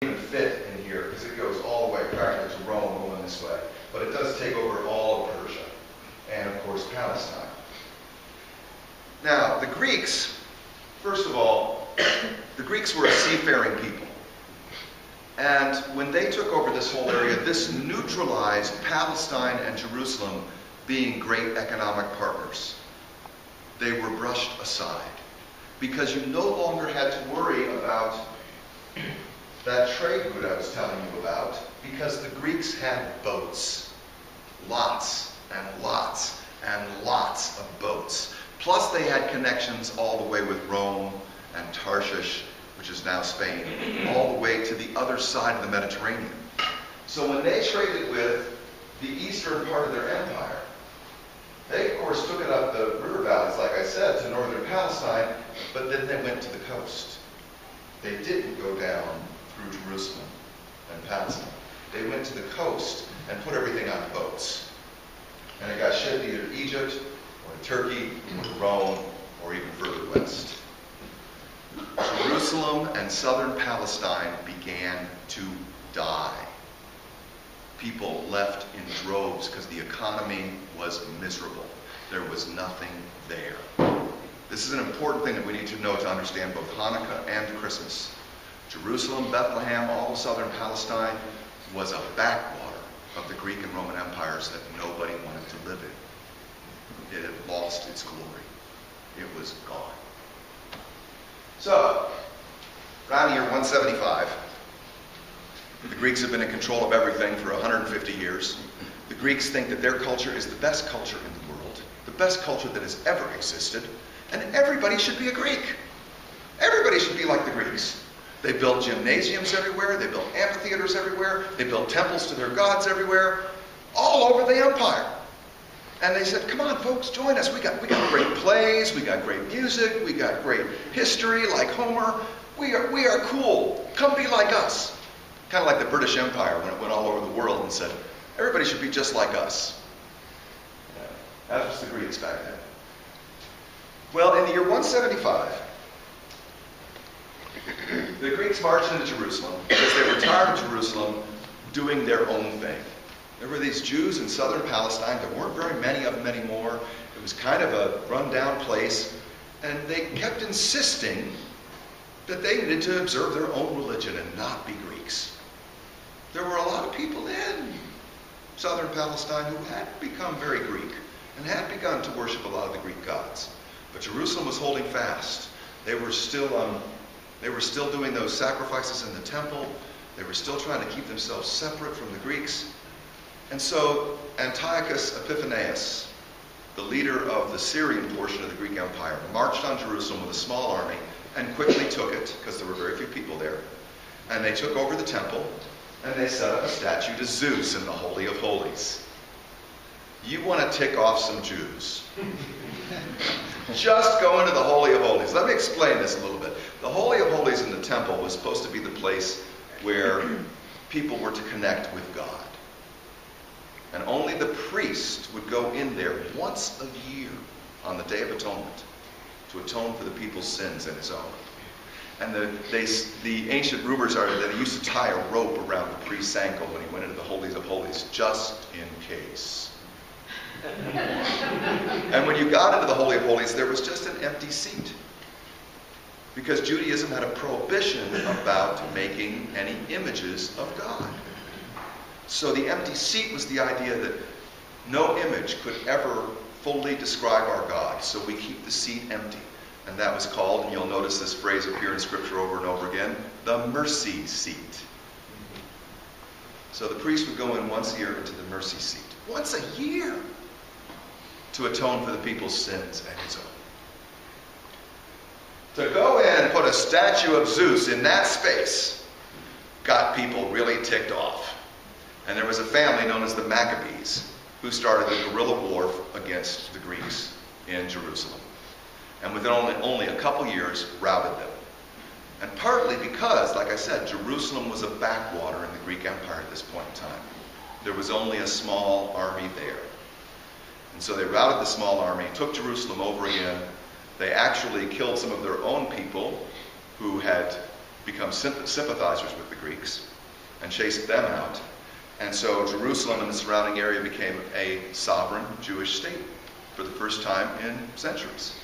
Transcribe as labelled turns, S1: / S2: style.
S1: even fit in here because it goes all the way practically to Rome going this way. But it does take over all of Persia and, of course, Palestine. Now, the Greeks, first of all, the Greeks were a seafaring people. And when they took over this whole area, this neutralized Palestine and Jerusalem being great economic partners. They were brushed aside because you no longer had to worry about that trade route I was telling you about, because the Greeks had boats. Lots and lots and lots of boats. Plus they had connections all the way with Rome and Tarshish, which is now Spain, all the way to the other side of the Mediterranean. So when they traded with the eastern part of their empire, they of course took it up the river valleys, like I said, to northern Palestine, but then they went to the coast. They didn't go down through Jerusalem and Palestine. They went to the coast and put everything on boats. And it got shipped either to Egypt, or to Turkey, or to Rome, or even further west. Jerusalem and southern Palestine began to die. People left in droves because the economy was miserable. There was nothing there. This is an important thing that we need to know to understand both Hanukkah and Christmas. Jerusalem, Bethlehem, all of southern Palestine was a backwater of the Greek and Roman empires that nobody wanted to live in. It had lost its glory. It was gone. So, around the year 175, the Greeks have been in control of everything for 150 years. The Greeks think that their culture is the best culture in the world, the best culture that has ever existed, and everybody should be a Greek. Everybody should be like the Greeks. They built gymnasiums everywhere, they built amphitheaters everywhere, they built temples to their gods everywhere, all over the empire. And they said, come on folks, join us. We got great plays, we got great music, we got great history like Homer. We are cool. Come be like us. Kind of like the British Empire when it went all over the world and said, everybody should be just like us. Yeah, that was the Greeks back then. Well, in the year 175, the Greeks marched into Jerusalem because they were tired of Jerusalem doing their own thing. There were these Jews in southern Palestine. There weren't very many of them anymore. It was kind of a run-down place. And they kept insisting that they needed to observe their own religion and not be Greeks. There were a lot of people in southern Palestine who had become very Greek and had begun to worship a lot of the Greek gods. But Jerusalem was holding fast. They were still doing those sacrifices in the temple. They were still trying to keep themselves separate from the Greeks. And so Antiochus Epiphanes, the leader of the Syrian portion of the Greek Empire, marched on Jerusalem with a small army and quickly took it, because there were very few people there. And they took over the temple, and they set up a statue to Zeus in the Holy of Holies. You want to tick off some Jews. Just go into the Holy of Holies. Let me explain this a little bit. The Holy of Holies in the temple was supposed to be the place where people were to connect with God. And only the priest would go in there once a year on the Day of Atonement to atone for the people's sins and his own. And the ancient rumors are that he used to tie a rope around the priest's ankle when he went into the Holies of Holies, just in case. And when you got into the Holy of Holies, there was just an empty seat. Because Judaism had a prohibition about making any images of God. So the empty seat was the idea that no image could ever fully describe our God. So we keep the seat empty. And that was called, and you'll notice this phrase appear in Scripture over and over again, the mercy seat. So the priest would go in once a year into the mercy seat. Once a year! To atone for the people's sins and his own. To go in and put a statue of Zeus in that space got people really ticked off. And there was a family known as the Maccabees who started the guerrilla war against the Greeks in Jerusalem. And within only a couple years, routed them. And partly because, like I said, Jerusalem was a backwater in the Greek Empire at this point in time. There was only a small army there. And so they routed the small army, took Jerusalem over again. They actually killed some of their own people who had become sympathizers with the Greeks and chased them out. And so Jerusalem and the surrounding area became a sovereign Jewish state for the first time in centuries.